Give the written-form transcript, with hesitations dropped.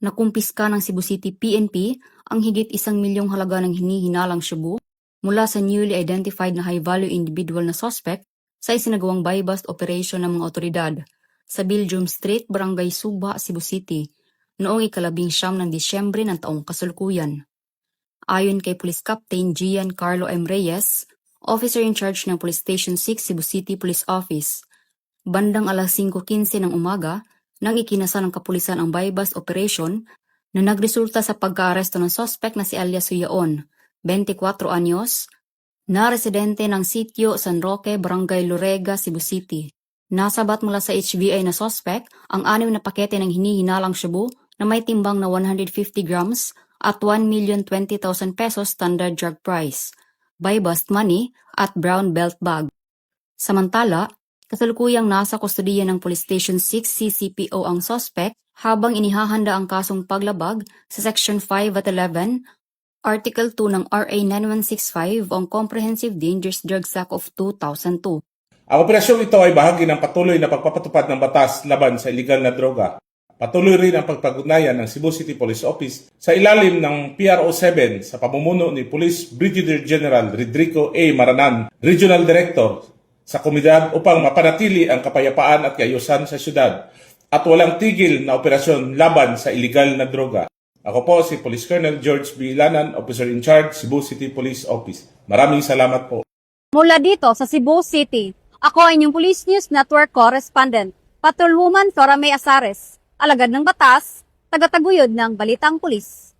Nakumpiska ng Cebu City PNP ang higit 1 milyong halaga ng hinihinalang shabu mula sa newly identified na high-value individual na suspect sa isinagawang buy-bust operation ng mga otoridad sa Belgium Street, Barangay Suba, Cebu City noong 19 ng Disyembre ng taong kasalukuyan. Ayon kay Police Captain Gian Carlo M. Reyes, officer in charge ng Police Station 6 Cebu City Police Office, bandang alas 5:15 ng umaga nang ikinasa ng kapulisan ang buy-bust operation na nagresulta sa pagkaaresto ng suspect na si alias Suyaon, 24 anyos, na residente ng sitio San Roque, Barangay Lorega, Cebu City. Nasabat mula sa HBI na suspect ang 6 na pakete ng hinihinalang shabu na may timbang na 150 grams at 1,020,000 pesos standard drug price, buy-bust money at brown belt bag. Samantala, kasalukuyang nasa kustodiya ng Police Station 6 CCPO ang suspect habang inihahanda ang kasong paglabag sa Section 5 at 11, Article 2 ng RA 9165 on Comprehensive Dangerous Drugs Act of 2002. Ang operasyong ito ay bahagi ng patuloy na pagpapatupad ng batas laban sa iligal na droga. Patuloy rin ang pagpag-ugnayan ng Cebu City Police Office sa ilalim ng PRO7 sa pamumuno ni Police Brigadier General Rodrigo A. Maranan, Regional Director sa komunidad upang mapanatili ang kapayapaan at kaayusan sa syudad at walang tigil na operasyon laban sa iligal na droga. Ako po si Police Colonel George B. Ilanan, Officer in Charge, Cebu City Police Office. Maraming salamat po. Mula dito sa Cebu City, ako ay inyong Police News Network Correspondent, Patrolwoman Flora May Asares, alagad ng batas, tagataguyod ng Balitang Pulis.